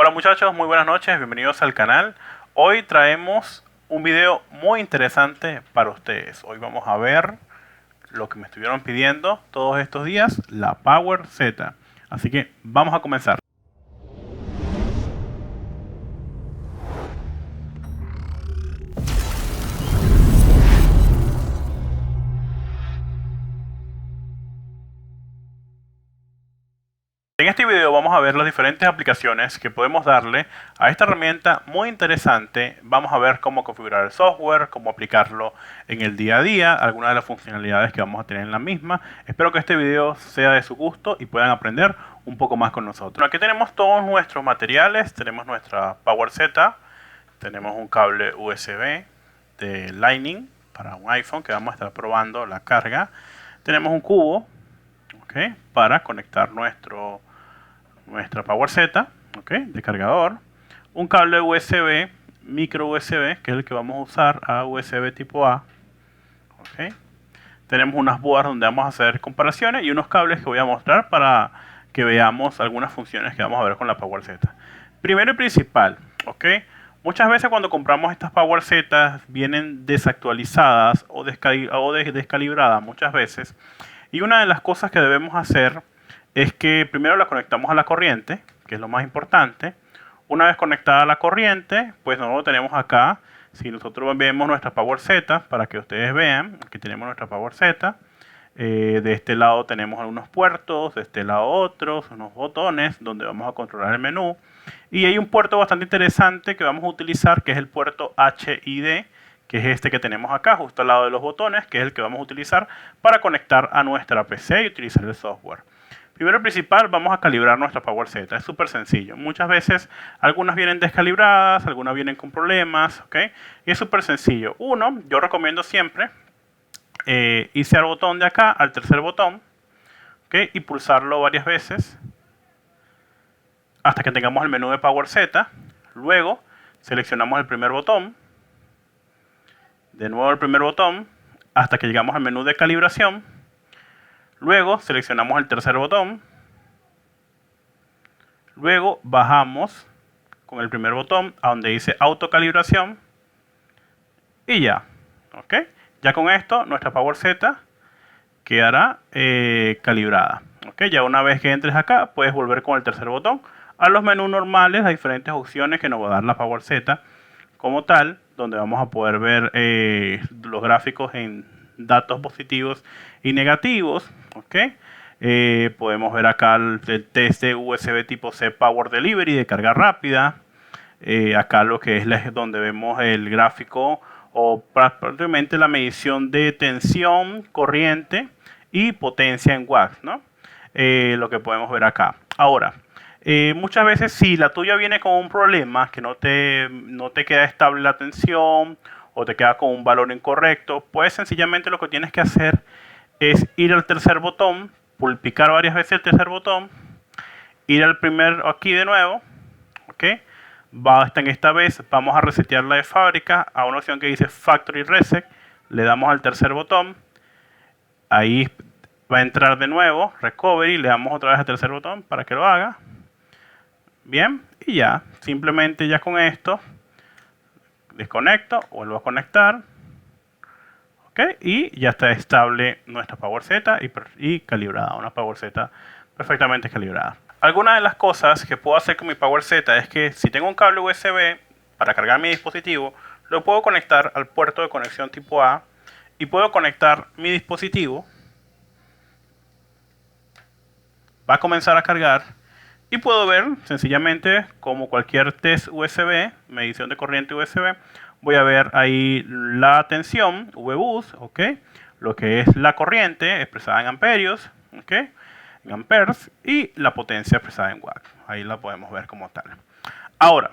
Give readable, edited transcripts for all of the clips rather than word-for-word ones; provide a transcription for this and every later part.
Hola muchachos, muy buenas noches, bienvenidos al canal. Hoy traemos un video muy interesante para ustedes. Hoy vamos a ver lo que me estuvieron pidiendo todos estos días, la Power Z. Así que vamos a comenzar. En este video vamos a ver las diferentes aplicaciones que podemos darle a esta herramienta muy interesante. Vamos a ver cómo configurar el software, cómo aplicarlo en el día a día, algunas de las funcionalidades que vamos a tener en la misma. Espero que este video sea de su gusto y puedan aprender un poco más con nosotros. Aquí tenemos todos nuestros materiales, tenemos nuestra Power Z, tenemos un cable USB de Lightning para un iPhone que vamos a estar probando la carga. Tenemos un cubo, ¿okay?, para conectar nuestra Power Z, de cargador, un cable USB, micro USB, que es el que vamos a usar a USB tipo A. Tenemos unas boards donde vamos a hacer comparaciones y unos cables que voy a mostrar para que veamos algunas funciones que vamos a ver con la Power Z. Primero y principal, muchas veces cuando compramos estas Power Z vienen desactualizadas o descalibradas muchas veces. Y una de las cosas que debemos hacer es que primero la conectamos a la corriente, que es lo más importante. Una vez conectada a la corriente, pues no lo tenemos acá. Si nosotros vemos nuestra Power Z, para que ustedes vean, aquí tenemos nuestra Power Z. De este lado tenemos algunos puertos, de este lado otros, unos botones donde vamos a controlar el menú. Y hay un puerto bastante interesante que vamos a utilizar, que es el puerto HID, que es este que tenemos acá, justo al lado de los botones, que es el que vamos a utilizar para conectar a nuestra PC y utilizar el software. Primero y principal, vamos a calibrar nuestra Power Z. Es súper sencillo. Muchas veces, algunas vienen descalibradas, algunas vienen con problemas, y es súper sencillo. Uno, yo recomiendo siempre irse al botón de acá, al tercer botón, y pulsarlo varias veces hasta que tengamos el menú de Power Z. Luego, seleccionamos el primer botón. De nuevo el primer botón hasta que llegamos al menú de calibración. Luego seleccionamos el tercer botón. Luego bajamos con el primer botón a donde dice autocalibración. Y ya. Ya con esto nuestra Power Z quedará calibrada. Ya una vez que entres acá puedes volver con el tercer botón a los menús normales, las diferentes opciones que nos va a dar la Power Z como tal, donde vamos a poder ver los gráficos en datos positivos y negativos. Podemos ver acá el test de USB tipo C Power Delivery de carga rápida. Acá lo que es donde vemos el gráfico o prácticamente la medición de tensión, corriente y potencia en watts, lo que podemos ver acá. Ahora, muchas veces si la tuya viene con un problema, que no te queda estable la tensión o te queda con un valor incorrecto, pues sencillamente lo que tienes que hacer es ir al tercer botón, picar varias veces el tercer botón, ir al primero aquí de nuevo, en esta vez vamos a resetearla de fábrica a una opción que dice Factory Reset, le damos al tercer botón, ahí va a entrar de nuevo Recovery, le damos otra vez al tercer botón para que lo haga. Bien, y ya, simplemente ya con esto desconecto, vuelvo a conectar, y ya está estable nuestra Power Z y calibrada, una Power Z perfectamente calibrada. Algunas de las cosas que puedo hacer con mi Power Z es que si tengo un cable USB para cargar mi dispositivo, lo puedo conectar al puerto de conexión tipo A y puedo conectar mi dispositivo. Va a comenzar a cargar. Y puedo ver sencillamente como cualquier test USB, medición de corriente USB, voy a ver ahí la tensión, VBoost, lo que es la corriente expresada en amperios, en amperes, y la potencia expresada en watts. Ahí la podemos ver como tal. Ahora,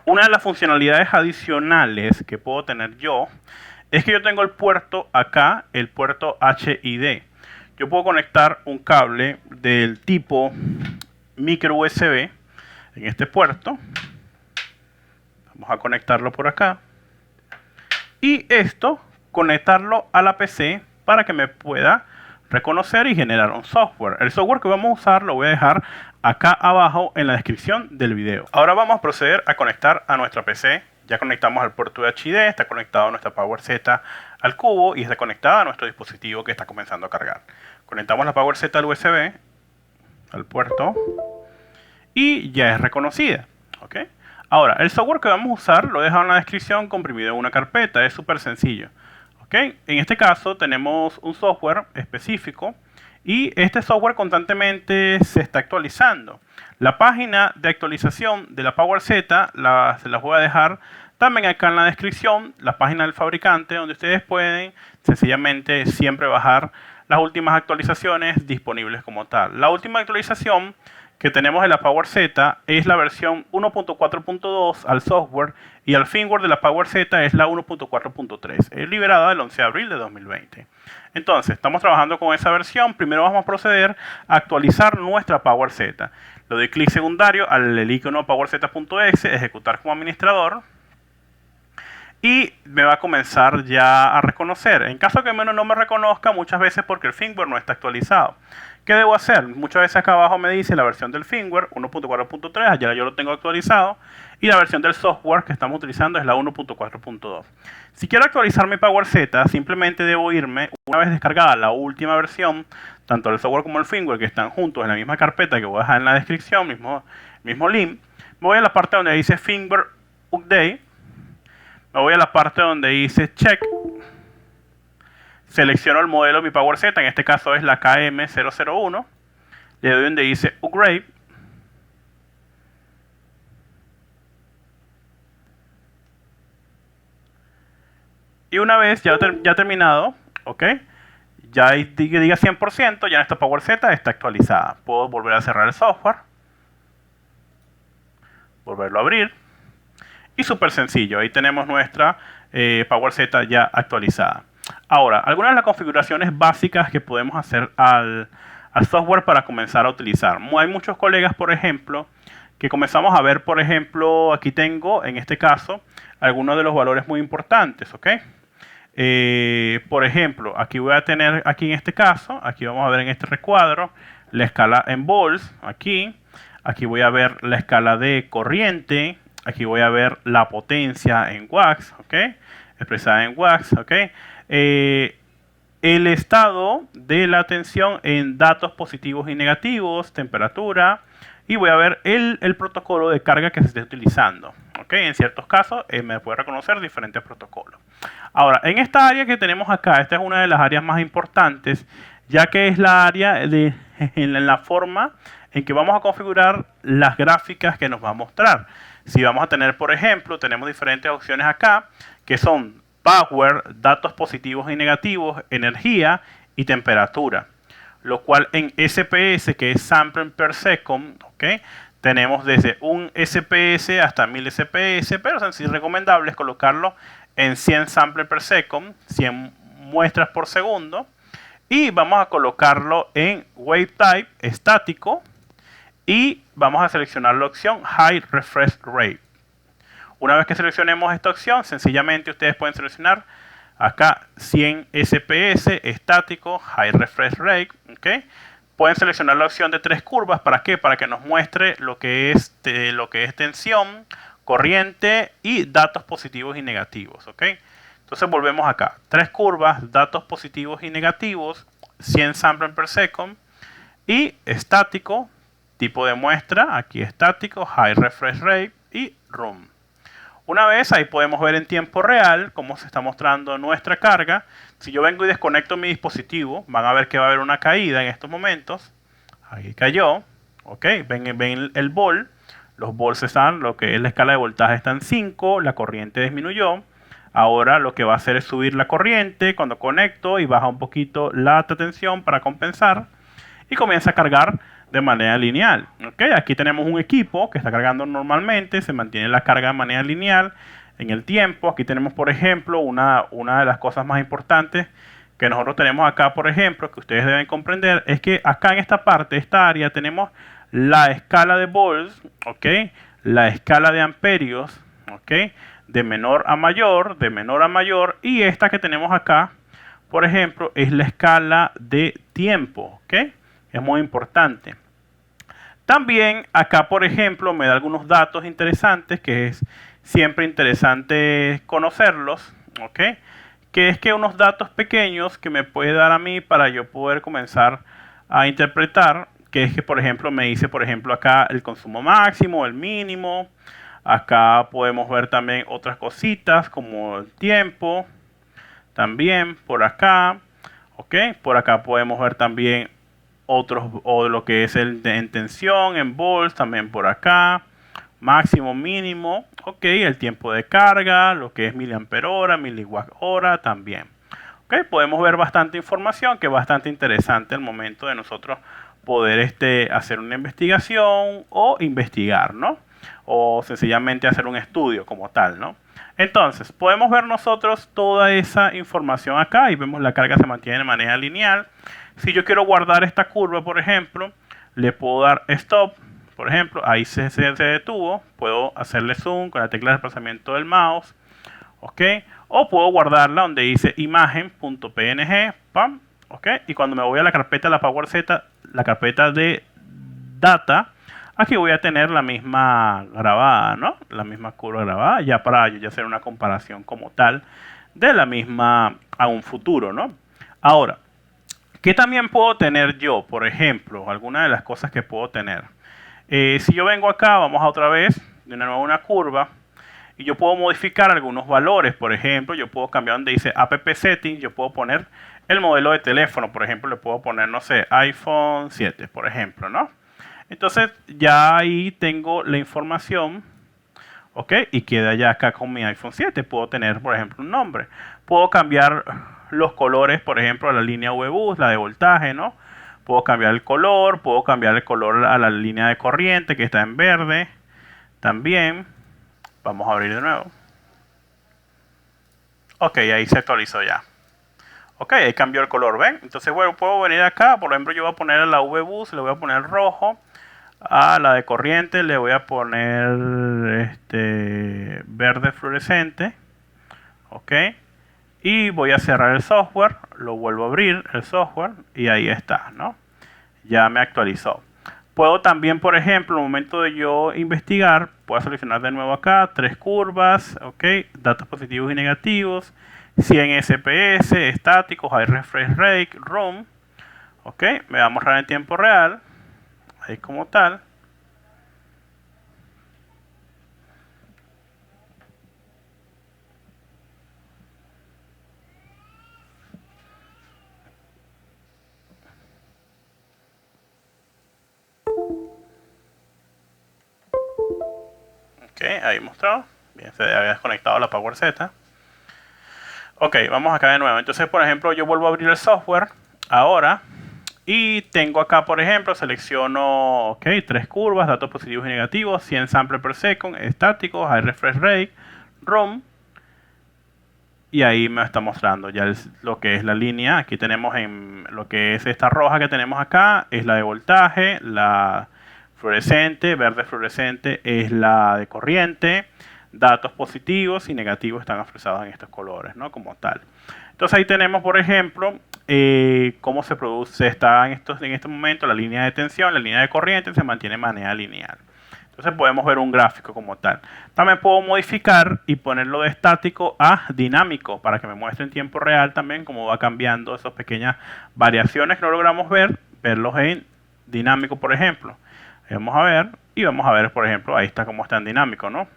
una de las funcionalidades adicionales que puedo tener yo es que yo tengo el puerto acá, el puerto HID. Yo puedo conectar un cable del tipo micro USB en este puerto. Vamos a conectarlo por acá y esto conectarlo a la PC para que me pueda reconocer y generar un software. El software que vamos a usar lo voy a dejar acá abajo en la descripción del video. Ahora vamos a proceder a conectar a nuestra PC. Ya conectamos al puerto UHD, está conectado nuestra PowerZ al cubo y está conectada a nuestro dispositivo que está comenzando a cargar. Conectamos la PowerZ al USB, al puerto, y ya es reconocida. ¿Ok? Ahora, el software que vamos a usar lo he dejado en la descripción comprimido en una carpeta, es súper sencillo. ¿Ok? En este caso tenemos un software específico y este software constantemente se está actualizando. La página de actualización de la PowerZ se las voy a dejar también acá en la descripción, la página del fabricante, donde ustedes pueden sencillamente siempre bajar las últimas actualizaciones disponibles como tal. La última actualización que tenemos de la PowerZ es la versión 1.4.2 al software y al firmware de la PowerZ es la 1.4.3, es liberada el 11 de abril de 2020. Entonces, estamos trabajando con esa versión. Primero vamos a proceder a actualizar nuestra PowerZ. Le doy clic secundario al icono PowerZ.exe, ejecutar como administrador. Y me va a comenzar ya a reconocer. En caso que no me reconozca, muchas veces porque el firmware no está actualizado. ¿Qué debo hacer? Muchas veces acá abajo me dice la versión del firmware 1.4.3, allá yo lo tengo actualizado. Y la versión del software que estamos utilizando es la 1.4.2. Si quiero actualizar mi PowerZ, simplemente debo irme, una vez descargada la última versión, tanto el software como el firmware que están juntos en la misma carpeta que voy a dejar en la descripción, mismo link. Me voy a la parte donde dice firmware update. Me voy a la parte donde dice check. Selecciono el modelo de mi PowerZ, en este caso es la KM001. Le doy donde dice upgrade. Y una vez ya terminado, ¿ok? Ya diga 100%, ya nuestra PowerZ está actualizada. Puedo volver a cerrar el software. Volverlo a abrir. Y súper sencillo, ahí tenemos nuestra PowerZ ya actualizada. Ahora, algunas de las configuraciones básicas que podemos hacer al software para comenzar a utilizar. Hay muchos colegas, por ejemplo, que comenzamos a ver, por ejemplo, aquí tengo, en este caso, algunos de los valores muy importantes, ¿ok? Por ejemplo, aquí voy a tener, aquí en este caso, aquí vamos a ver en este recuadro, la escala en volts, aquí voy a ver la escala de corriente. Aquí voy a ver la potencia en watts, ¿ok? Expresada en watts, ¿ok? El estado de la tensión en datos positivos y negativos, temperatura. Y voy a ver el protocolo de carga que se esté utilizando, ¿ok? En ciertos casos me puede reconocer diferentes protocolos. Ahora, en esta área que tenemos acá, esta es una de las áreas más importantes, ya que es la área en la forma en que vamos a configurar las gráficas que nos va a mostrar. Si vamos a tener, por ejemplo, tenemos diferentes opciones acá, que son power, datos positivos y negativos, energía y temperatura. Lo cual en SPS, que es sample per second, ¿ok? Tenemos desde un SPS hasta 1000 SPS, pero es recomendable colocarlo en 100 samples per second, 100 muestras por segundo. Y vamos a colocarlo en wave type estático. Y vamos a seleccionar la opción High Refresh Rate. Una vez que seleccionemos esta opción, sencillamente ustedes pueden seleccionar acá 100 SPS estático, High Refresh Rate. ¿Okay? Pueden seleccionar la opción de 3 curvas. ¿Para qué? Para que nos muestre lo que es tensión, corriente y datos positivos y negativos. ¿Okay? Entonces volvemos acá. 3 curvas, datos positivos y negativos, 100 samples per second y estático. Tipo de muestra, aquí estático, High Refresh Rate y Room. Una vez ahí podemos ver en tiempo real cómo se está mostrando nuestra carga. Si yo vengo y desconecto mi dispositivo, van a ver que va a haber una caída en estos momentos. Ahí cayó. Ok, ven el volt. Los volts están, lo que es la escala de voltaje está en 5, la corriente disminuyó. Ahora lo que va a hacer es subir la corriente cuando conecto y baja un poquito la alta tensión para compensar. Y comienza a cargar de manera lineal. ¿Okay? Aquí tenemos un equipo que está cargando normalmente, se mantiene la carga de manera lineal en el tiempo. Aquí tenemos, por ejemplo, una de las cosas más importantes que nosotros tenemos acá, por ejemplo, que ustedes deben comprender, es que acá en esta parte, esta área, tenemos la escala de volts, ¿ok? La escala de amperios, ¿ok? De menor a mayor, y esta que tenemos acá, por ejemplo, es la escala de tiempo, ¿ok? Es muy importante. También acá, por ejemplo, me da algunos datos interesantes que es siempre interesante conocerlos, ¿ok? Que es que unos datos pequeños que me puede dar a mí para yo poder comenzar a interpretar, que es que, por ejemplo, me dice, por ejemplo, acá el consumo máximo, el mínimo. Acá podemos ver también otras cositas como el tiempo, también por acá, ¿ok? Por acá podemos ver también otros, o lo que es el de en tensión, en volts, también por acá, máximo, mínimo, ok, el tiempo de carga, lo que es miliampere hora, miliwatt hora también. Ok, podemos ver bastante información que es bastante interesante al momento de nosotros poder hacer una investigación o investigar, ¿no? O sencillamente hacer un estudio como tal, ¿no? Entonces, podemos ver nosotros toda esa información acá y vemos la carga se mantiene de manera lineal. Si yo quiero guardar esta curva, por ejemplo, le puedo dar stop, por ejemplo, ahí se detuvo, puedo hacerle zoom con la tecla de desplazamiento del mouse, ¿ok? O puedo guardarla donde dice imagen.png, pam, ¿ok? Y cuando me voy a la carpeta de la PowerZ, la carpeta de data, aquí voy a tener la misma grabada, ¿no? La misma curva grabada, ya para yo ya hacer una comparación como tal de la misma a un futuro, ¿no? Ahora, ¿qué también puedo tener yo? Por ejemplo, alguna de las cosas que puedo tener. Si yo vengo acá, vamos a otra vez, de nuevo una curva, y yo puedo modificar algunos valores. Por ejemplo, yo puedo cambiar donde dice app settings, yo puedo poner el modelo de teléfono. Por ejemplo, le puedo poner, no sé, iPhone 7, por ejemplo, ¿no? Entonces, ya ahí tengo la información, ¿ok? Y queda ya acá con mi iPhone 7. Puedo tener, por ejemplo, un nombre. Puedo cambiar los colores, por ejemplo, a la línea VBus, la de voltaje, ¿no? Puedo cambiar el color a la línea de corriente que está en verde. También, vamos a abrir de nuevo. Ok, ahí se actualizó ya. Ok, ahí cambió el color, ¿ven? Entonces, bueno, puedo venir acá, por ejemplo, yo voy a poner a la VBus, le voy a poner rojo. A la de corriente le voy a poner verde fluorescente. Ok. Y voy a cerrar el software, lo vuelvo a abrir el software y ahí está, ¿no? Ya me actualizó. Puedo también, por ejemplo, en el momento de yo investigar, puedo seleccionar de nuevo acá, tres curvas, ok, datos positivos y negativos, 100 SPS, estáticos, high refresh rate, ROM, ok, me va a mostrar en tiempo real, ahí como tal. Ok, ahí mostrado. Bien, se había desconectado la PowerZ. Ok, vamos acá de nuevo. Entonces, por ejemplo, yo vuelvo a abrir el software ahora y tengo acá, por ejemplo, selecciono, ok, tres curvas, datos positivos y negativos, 100 samples per second, estáticos, high refresh rate, ROM, y ahí me está mostrando ya lo que es la línea. Aquí tenemos en lo que es esta roja que tenemos acá, es la de voltaje, la fluorescente, verde fluorescente es la de corriente, datos positivos y negativos están expresados en estos colores, ¿no? Como tal. Entonces ahí tenemos, por ejemplo, cómo se produce, está en este momento la línea de tensión, la línea de corriente se mantiene de manera lineal. Entonces podemos ver un gráfico como tal. También puedo modificar y ponerlo de estático a dinámico para que me muestre en tiempo real también cómo va cambiando esas pequeñas variaciones que no logramos ver, verlos en dinámico, por ejemplo. Vamos a ver y vamos a ver, por ejemplo, ahí está cómo está en dinámico, ¿no?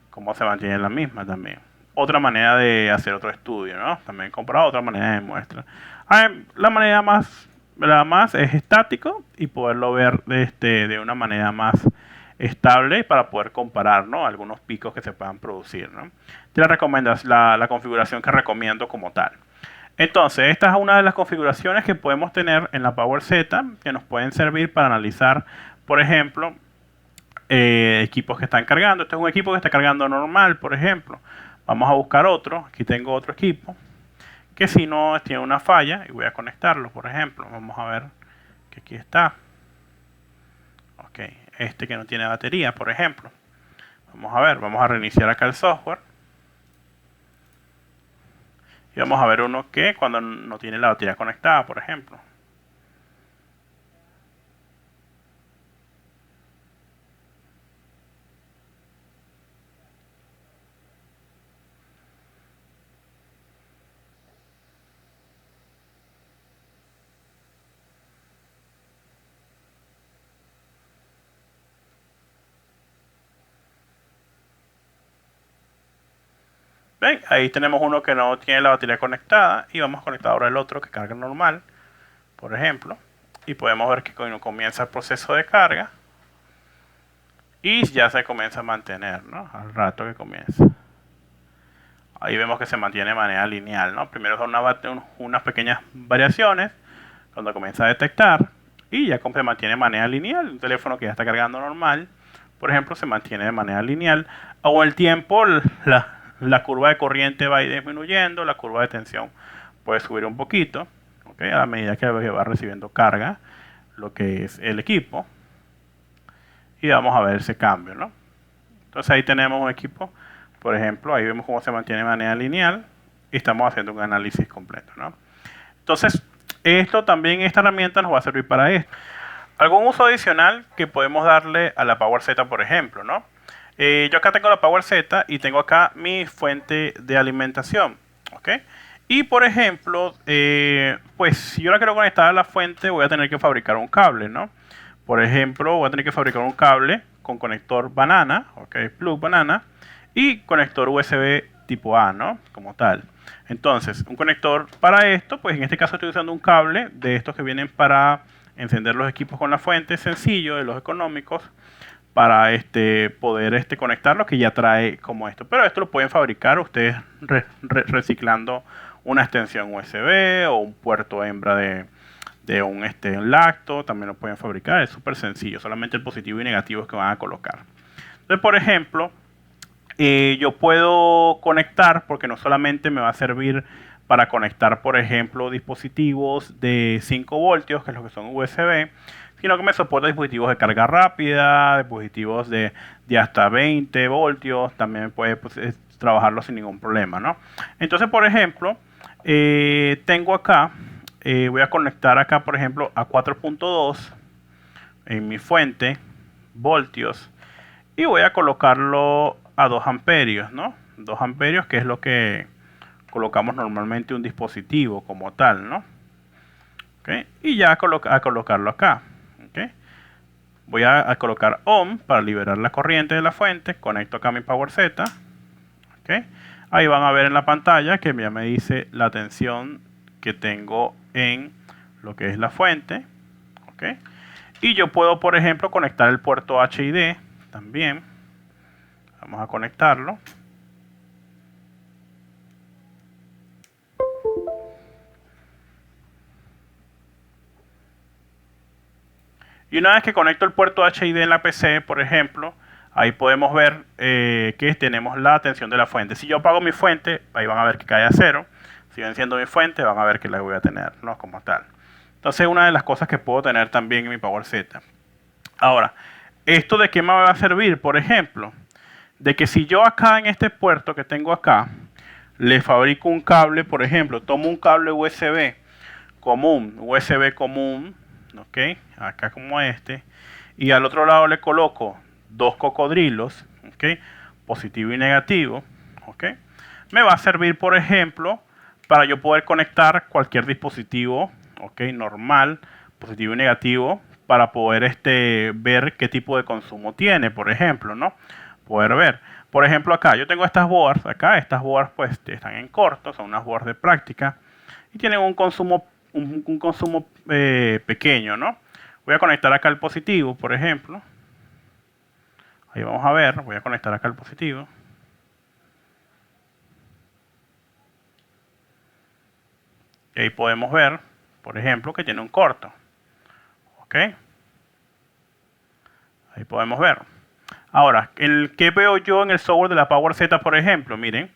Cómo se mantiene la misma también. Otra manera de hacer otro estudio, ¿no? También comparado otra manera de muestra. La más es estático y poderlo ver de una manera más estable para poder comparar, ¿no? Algunos picos que se puedan producir, ¿no? Te la recomiendas la configuración que recomiendo como tal. Entonces, esta es una de las configuraciones que podemos tener en la PowerZ que nos pueden servir para analizar, por ejemplo, equipos que están cargando. Este es un equipo que está cargando normal, por ejemplo. Vamos a buscar otro. Aquí tengo otro equipo que si no tiene una falla y voy a conectarlo, por ejemplo. Vamos a ver que aquí está. Ok, este que no tiene batería, por ejemplo. Vamos a ver, vamos a reiniciar acá el software. Y vamos a ver uno que cuando no tiene la batería conectada, por ejemplo. ¿Ven? Ahí tenemos uno que no tiene la batería conectada y vamos a conectar ahora el otro que carga normal, por ejemplo. Y podemos ver que comienza el proceso de carga y ya se comienza a mantener, ¿no? Al rato que comienza. Ahí vemos que se mantiene de manera lineal, ¿no? Primero son unas pequeñas variaciones cuando comienza a detectar y ya se mantiene de manera lineal. Un teléfono que ya está cargando normal, por ejemplo, se mantiene de manera lineal. O el tiempo, la curva de corriente va a ir disminuyendo, la curva de tensión puede subir un poquito, ¿okay? A medida que va recibiendo carga lo que es el equipo. Y vamos a ver ese cambio, ¿no? Entonces ahí tenemos un equipo, por ejemplo, ahí vemos cómo se mantiene de manera lineal y estamos haciendo un análisis completo, ¿no? Entonces, esta herramienta nos va a servir para esto. Algún uso adicional que podemos darle a la PowerZ, por ejemplo, ¿no? Yo acá tengo la PowerZ y tengo acá mi fuente de alimentación, ¿ok? Y por ejemplo, pues si yo la quiero conectar a la fuente, voy a tener que fabricar un cable, ¿no? Por ejemplo, voy a tener que fabricar un cable con conector banana, ¿ok? Plug banana y conector USB tipo A, ¿no? Como tal. Entonces, un conector para esto, pues en este caso estoy usando un cable de estos que vienen para encender los equipos con la fuente, sencillo, de los económicos, para poder conectarlo, que ya trae como esto. Pero esto lo pueden fabricar ustedes reciclando una extensión USB o un puerto hembra de un lacto, también lo pueden fabricar, es súper sencillo, solamente el positivo y negativo es que van a colocar. Entonces, por ejemplo, yo puedo conectar, porque no solamente me va a servir para conectar, por ejemplo, dispositivos de 5 voltios, que es lo que son USB, sino que me soporta dispositivos de carga rápida, dispositivos de hasta 20 voltios, también puede trabajarlo sin ningún problema, ¿no? Entonces, por ejemplo, tengo acá, voy a conectar acá, por ejemplo, a 4.2 en mi fuente, voltios, y voy a colocarlo a 2 amperios, ¿no? 2 amperios, que es lo que colocamos normalmente un dispositivo como tal, ¿no? ¿Okay? Y ya a colocarlo acá, ¿okay? Voy a colocar ON para liberar la corriente de la fuente, conecto acá mi PowerZ, ¿okay? Ahí van a ver en la pantalla que ya me dice la tensión que tengo en lo que es la fuente, ¿okay? Y yo puedo, por ejemplo, conectar el puerto HID también. Vamos a conectarlo. Y una vez que conecto el puerto HID en la PC, por ejemplo, ahí podemos ver que tenemos la tensión de la fuente. Si yo apago mi fuente, ahí van a ver que cae a 0. Si yo enciendo mi fuente, van a ver que la voy a tener, ¿no? Como tal. Entonces, una de las cosas que puedo tener también en mi PowerZ. Ahora, ¿esto de qué me va a servir? Por ejemplo, de que si yo acá en este puerto que tengo acá, le fabrico un cable, por ejemplo, tomo un cable USB común, ¿ok? Acá como este, y al otro lado le coloco 2 cocodrilos, ¿ok? Positivo y negativo, ¿ok? Me va a servir, por ejemplo, para yo poder conectar cualquier dispositivo, ¿ok? Normal, positivo y negativo, para poder ver qué tipo de consumo tiene, por ejemplo, ¿no? Poder ver. Por ejemplo, acá yo tengo estas boards, estas boards pues están en corto, son unas boards de práctica y tienen un consumo pequeño, ¿no? Voy a conectar acá el positivo, por ejemplo. Ahí vamos a ver, voy a conectar acá el positivo. Y ahí podemos ver, por ejemplo, que tiene un corto. ¿Ok? Ahí podemos ver. Ahora, ¿qué veo yo en el software de la PowerZ, por ejemplo? Miren,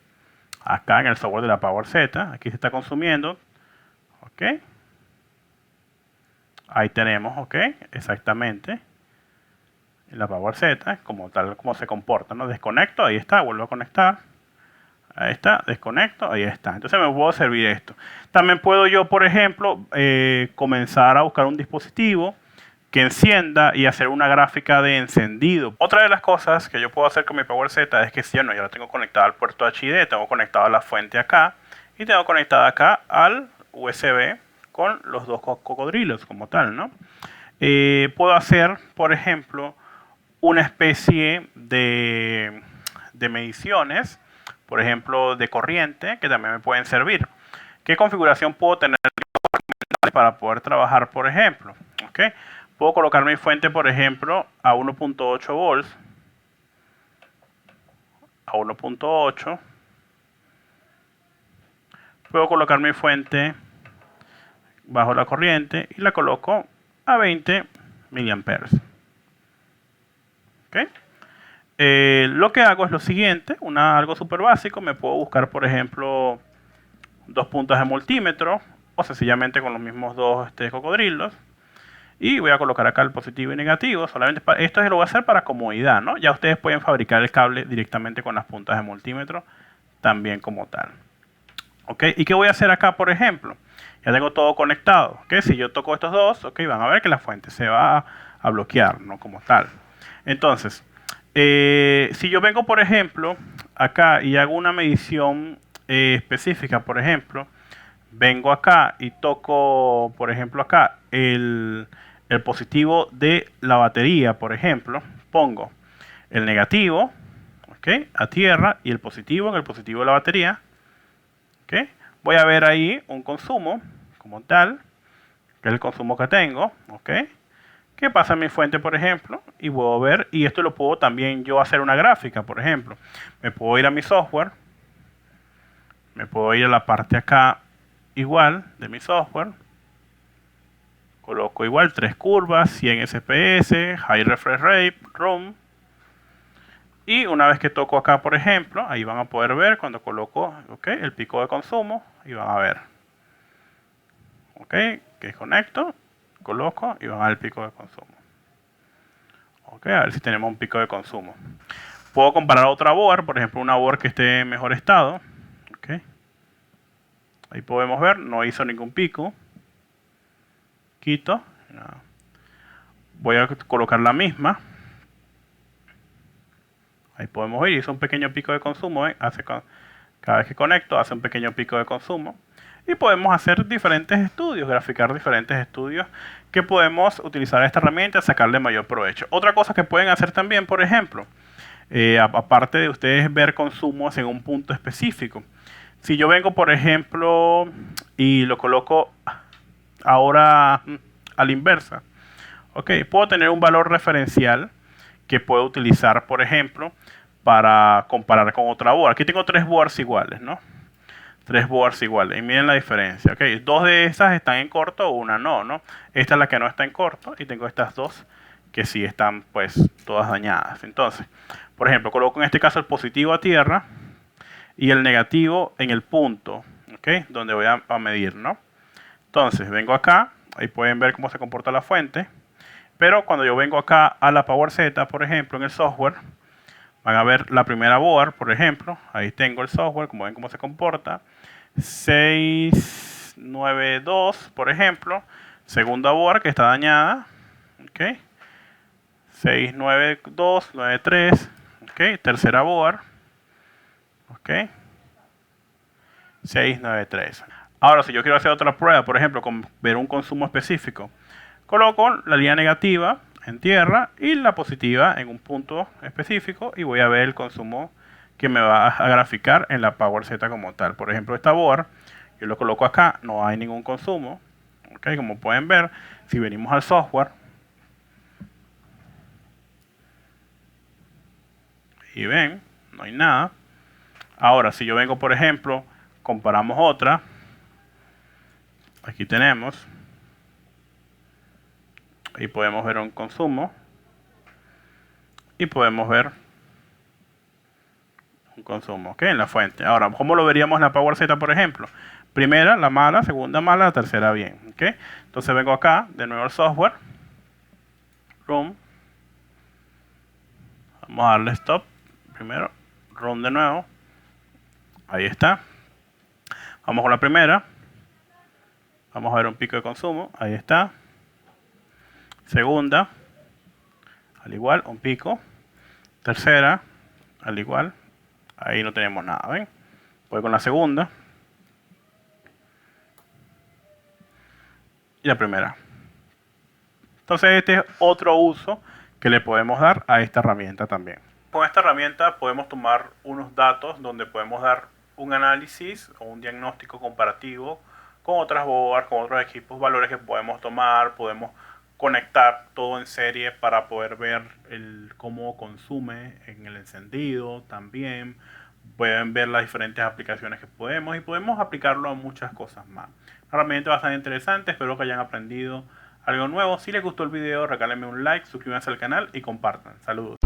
acá en el software de la PowerZ, aquí se está consumiendo. ¿Ok? Ahí tenemos, ¿ok? Exactamente. La PowerZ, como tal, como se comporta, ¿no? Desconecto, ahí está, vuelvo a conectar. Ahí está, desconecto, ahí está. Entonces me puedo servir esto. También puedo yo, por ejemplo, comenzar a buscar un dispositivo que encienda y hacer una gráfica de encendido. Otra de las cosas que yo puedo hacer con mi PowerZ es que si yo la tengo conectada al puerto HID, tengo conectada la fuente acá y tengo conectada acá al USB con los 2 cocodrilos como tal, ¿no? Puedo hacer, por ejemplo, una especie de mediciones por ejemplo, de corriente, que también me pueden servir. ¿Qué configuración puedo tener para poder trabajar, por ejemplo? ¿Okay? Puedo colocar mi fuente, por ejemplo, a 1.8 volts. A 1.8. Puedo colocar mi fuente bajo la corriente y la coloco a 20 miliamperes. ¿Okay? Lo que hago es lo siguiente, algo súper básico. Me puedo buscar, por ejemplo, dos puntas de multímetro o sencillamente con los mismos dos cocodrilos. Y voy a colocar acá el positivo y negativo. Solamente esto lo voy a hacer para comodidad, ¿no? Ya ustedes pueden fabricar el cable directamente con las puntas de multímetro también como tal. ¿Ok? ¿Y qué voy a hacer acá, por ejemplo? Ya tengo todo conectado. ¿Ok? Si yo toco estos dos, ¿ok? Van a ver que la fuente se va a bloquear, ¿no? Como tal. Entonces, si yo vengo, por ejemplo, acá y hago una medición específica, por ejemplo, vengo acá y toco, por ejemplo, acá el positivo de la batería, por ejemplo, pongo el negativo, ¿ok? A tierra y el positivo en el positivo de la batería, ¿ok? Voy a ver ahí un consumo como tal, que es el consumo que tengo, ¿ok? ¿Qué pasa en mi fuente, por ejemplo? Y puedo ver, y esto lo puedo también yo hacer una gráfica, por ejemplo. Me puedo ir a mi software, me puedo ir a la parte acá igual de mi software, coloco igual 3 curvas, 100 SPS, High Refresh Rate, ROM, y una vez que toco acá, por ejemplo, ahí van a poder ver cuando coloco el pico de consumo, y van a ver, que desconecto, coloco y van a ver el pico de consumo. A ver si tenemos un pico de consumo. Puedo comparar otra board, por ejemplo una board que esté en mejor estado. Ahí podemos ver, no hizo ningún pico. Quito. Voy a colocar la misma. Ahí podemos ver, hizo un pequeño pico de consumo. Cada vez que conecto hace un pequeño pico de consumo. Y podemos hacer diferentes estudios, graficar diferentes estudios que podemos utilizar esta herramienta y sacarle mayor provecho. Otra cosa que pueden hacer también, por ejemplo, aparte de ustedes ver consumos en un punto específico. Si yo vengo, por ejemplo, y lo coloco ahora a la inversa, puedo tener un valor referencial que puedo utilizar, por ejemplo, para comparar con otra board. Aquí tengo 3 boards iguales, ¿no? 3 boards iguales. Y miren la diferencia, Dos de esas están en corto, una no. Esta es la que no está en corto y tengo estas dos que sí están, pues, todas dañadas. Entonces, por ejemplo, coloco en este caso el positivo a tierra y el negativo en el punto, donde voy a medir, ¿no? Entonces, vengo acá, ahí pueden ver cómo se comporta la fuente. Pero cuando yo vengo acá a la PowerZ, por ejemplo, en el software, van a ver la primera board, por ejemplo. Ahí tengo el software, como ven cómo se comporta. 692, por ejemplo. Segunda board que está dañada. 69293. Tercera board. 693. Ahora, si yo quiero hacer otra prueba, por ejemplo, con ver un consumo específico, coloco la línea negativa en tierra y la positiva en un punto específico y voy a ver el consumo que me va a graficar en la PowerZ como tal. Por ejemplo, esta board, yo lo coloco acá, no hay ningún consumo. Como pueden ver, si venimos al software y ven, no hay nada. Ahora, si yo vengo, por ejemplo, comparamos otra, aquí tenemos, y podemos ver un consumo y podemos ver un consumo, en la fuente. Ahora, ¿cómo lo veríamos en la PowerZ, por ejemplo? Primera, la mala, segunda mala, la tercera bien, Entonces vengo acá, de nuevo al software, Room, vamos a darle stop, primero, Room de nuevo, ahí está. Vamos con la primera, vamos a ver un pico de consumo, ahí está. Segunda, al igual, un pico. Tercera, al igual, ahí no tenemos nada, ¿ven? Voy con la segunda. Y la primera. Entonces este es otro uso que le podemos dar a esta herramienta también. Con esta herramienta podemos tomar unos datos donde podemos dar un análisis o un diagnóstico comparativo con otras boards, con otros equipos, valores que podemos tomar, podemos conectar todo en serie para poder ver cómo consume en el encendido también. Pueden ver las diferentes aplicaciones que podemos y podemos aplicarlo a muchas cosas más. Realmente bastante interesante, espero que hayan aprendido algo nuevo. Si les gustó el video, regálenme un like, suscríbanse al canal y compartan. Saludos.